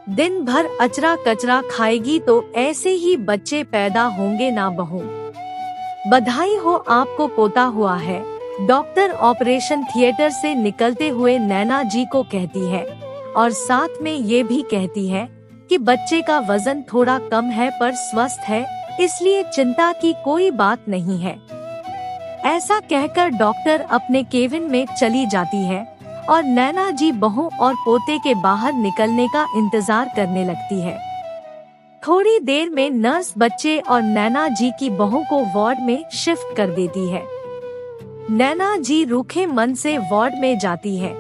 दिन भर अचरा कचरा खाएगी तो ऐसे ही बच्चे पैदा होंगे ना बहू। बधाई हो, आपको पोता हुआ है। डॉक्टर ऑपरेशन थिएटर से निकलते हुए नैना जी को कहती है और साथ में ये भी कहती है कि बच्चे का वजन थोड़ा कम है पर स्वस्थ है, इसलिए चिंता की कोई बात नहीं है। ऐसा कहकर डॉक्टर अपने केबिन में चली जाती है और नैना जी बहू और पोते के बाहर निकलने का इंतजार करने लगती है। थोड़ी देर में नर्स बच्चे और नैना जी की बहू को वार्ड में शिफ्ट कर देती है। नैना जी रूखे मन से वार्ड में जाती है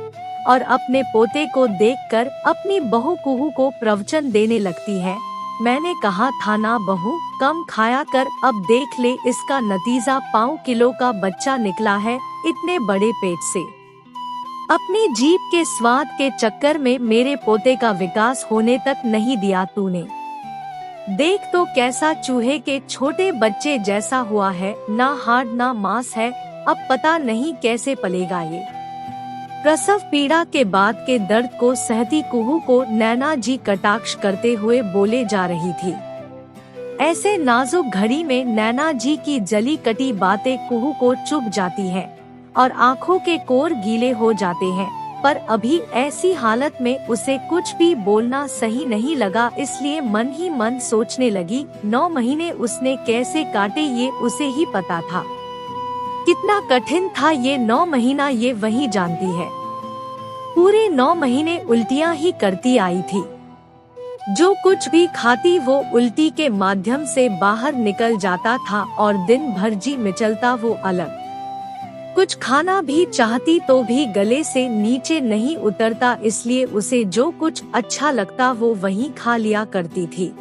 और अपने पोते को देखकर अपनी बहू कुहू को प्रवचन देने लगती है। मैंने कहा था ना बहू, कम खाया कर, अब देख ले इसका नतीजा, 5 किलो का बच्चा निकला है इतने बड़े पेट से। अपनी जीभ के स्वाद के चक्कर में मेरे पोते का विकास होने तक नहीं दिया तूने। देख तो कैसा चूहे के छोटे बच्चे जैसा हुआ है, ना हाड ना मांस है, अब पता नहीं कैसे पलेगा ये। प्रसव पीड़ा के बाद के दर्द को सहती कुहू को नैना जी कटाक्ष करते हुए बोले जा रही थी। ऐसे नाजुक घड़ी में नैना जी की जली कटी बातें कुहू को चुभ जाती हैं और आँखों के कोर गीले हो जाते हैं, पर अभी ऐसी हालत में उसे कुछ भी बोलना सही नहीं लगा, इसलिए मन ही मन सोचने लगी 9 महीने उसने कैसे काटे ये उसे ही पता था। कितना कठिन था ये 9 महीना ये वही जानती है। पूरे 9 महीने उल्टियां ही करती आई थी। जो कुछ भी खाती वो उल्टी के माध्यम से बाहर निकल जाता था और दिन भर जी मिचलता वो अलग। कुछ खाना भी चाहती तो भी गले से नीचे नहीं उतरता, इसलिए उसे जो कुछ अच्छा लगता वो वही खा लिया करती थी।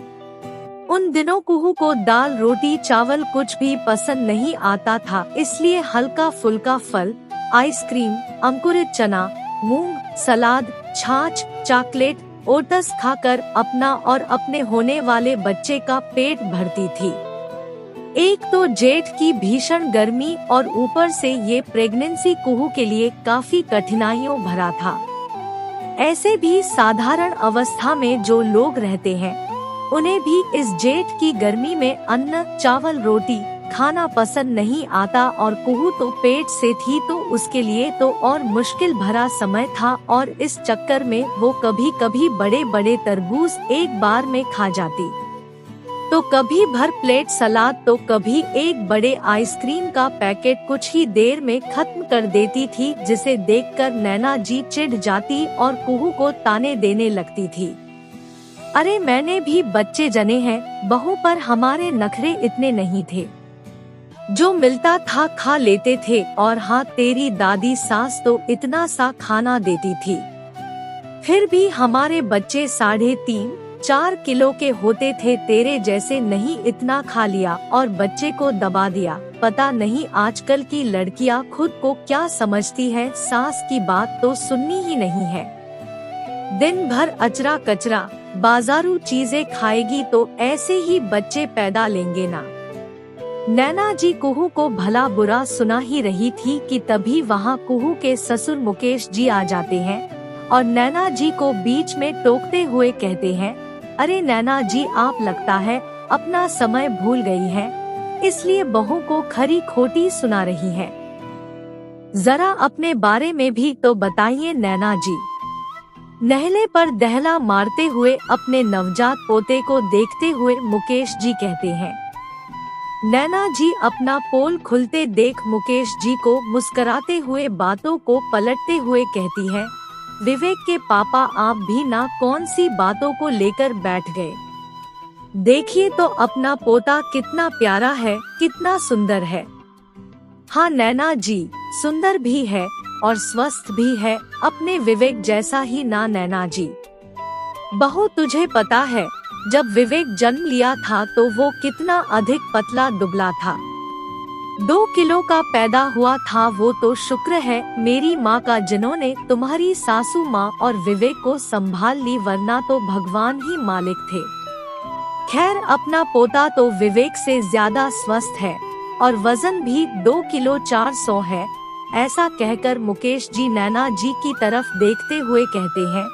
उन दिनों कुहू को दाल रोटी चावल कुछ भी पसंद नहीं आता था, इसलिए हल्का फुल्का फल, आइसक्रीम, अंकुरित चना, मूंग, सलाद, छाछ, चॉकलेट, ओट्स खाकर अपना और अपने होने वाले बच्चे का पेट भरती थी। एक तो जेठ की भीषण गर्मी और ऊपर से ये प्रेगनेंसी कुहू के लिए काफी कठिनाइयों भरा था। ऐसे भी साधारण अवस्था में जो लोग रहते हैं उन्हें भी इस जेठ की गर्मी में अन्न चावल रोटी खाना पसंद नहीं आता, और कुहू तो पेट से थी तो उसके लिए तो और मुश्किल भरा समय था। और इस चक्कर में वो कभी कभी बड़े बड़े तरबूज एक बार में खा जाती, तो कभी भर प्लेट सलाद, तो कभी एक बड़े आइसक्रीम का पैकेट कुछ ही देर में खत्म कर देती थी, जिसे देखकर नैना जी चिढ़ जाती और कुहू को ताने देने लगती थी। अरे मैंने भी बच्चे जने हैं बहू, पर हमारे नखरे इतने नहीं थे। जो मिलता था खा लेते थे, और हाँ तेरी दादी सास तो इतना सा खाना देती थी, फिर भी हमारे बच्चे 3.5-4 किलो के होते थे, तेरे जैसे नहीं इतना खा लिया और बच्चे को दबा दिया। पता नहीं आजकल की लड़कियां खुद को क्या समझती है, सास की बात तो सुननी ही नहीं है। दिन भर अचरा कचरा बाजारू चीजें खाएगी तो ऐसे ही बच्चे पैदा लेंगे ना। नैना जी कुहू को भला बुरा सुना ही रही थी कि तभी वहाँ कुहू के ससुर मुकेश जी आ जाते हैं और नैना जी को बीच में टोकते हुए कहते हैं, अरे नैना जी आप लगता है अपना समय भूल गई हैं, इसलिए बहू को खरी खोटी सुना रही हैं। जरा अपने बारे में भी तो बताइए नैना जी। नहले पर दहला मारते हुए अपने नवजात पोते को देखते हुए मुकेश जी कहते हैं। नैना जी अपना पोल खुलते देख मुकेश जी को मुस्कुराते हुए बातों को पलटते हुए कहती है, विवेक के पापा आप भी ना कौन सी बातों को लेकर बैठ गए। देखिए तो अपना पोता कितना प्यारा है, कितना सुंदर है। हाँ नैना जी, सुंदर भी है और स्वस्थ भी है, अपने विवेक जैसा ही ना नैना जी। बहू तुझे पता है जब विवेक जन्म लिया था तो वो कितना अधिक पतला दुबला था, 2 किलो का पैदा हुआ था। वो तो शुक्र है मेरी माँ का जिन्होंने तुम्हारी सासू माँ और विवेक को संभाल ली, वरना तो भगवान ही मालिक थे। खैर अपना पोता तो विवेक से ज्यादा स्वस्थ है और वजन भी 2 किलो 400 है। ऐसा कहकर मुकेश जी नैना जी की तरफ देखते हुए कहते हैं,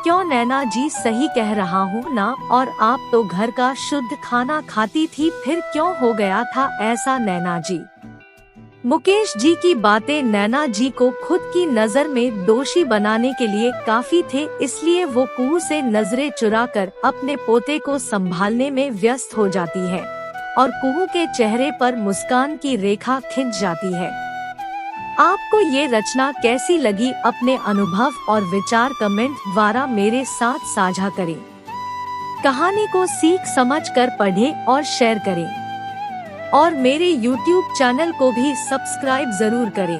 क्यों नैना जी, सही कह रहा हूँ ना, और आप तो घर का शुद्ध खाना खाती थी, फिर क्यों हो गया था ऐसा नैना जी। मुकेश जी की बातें नैना जी को खुद की नजर में दोषी बनाने के लिए काफी थे, इसलिए वो कुहू से नजरें चुराकर अपने पोते को संभालने में व्यस्त हो जाती है और कुहू के चेहरे पर मुस्कान की रेखा खिंच जाती है। आपको ये रचना कैसी लगी, अपने अनुभव और विचार कमेंट द्वारा मेरे साथ साझा करें। कहानी को सीख समझ कर पढ़ें और शेयर करें और मेरे YouTube चैनल को भी सब्सक्राइब जरूर करें।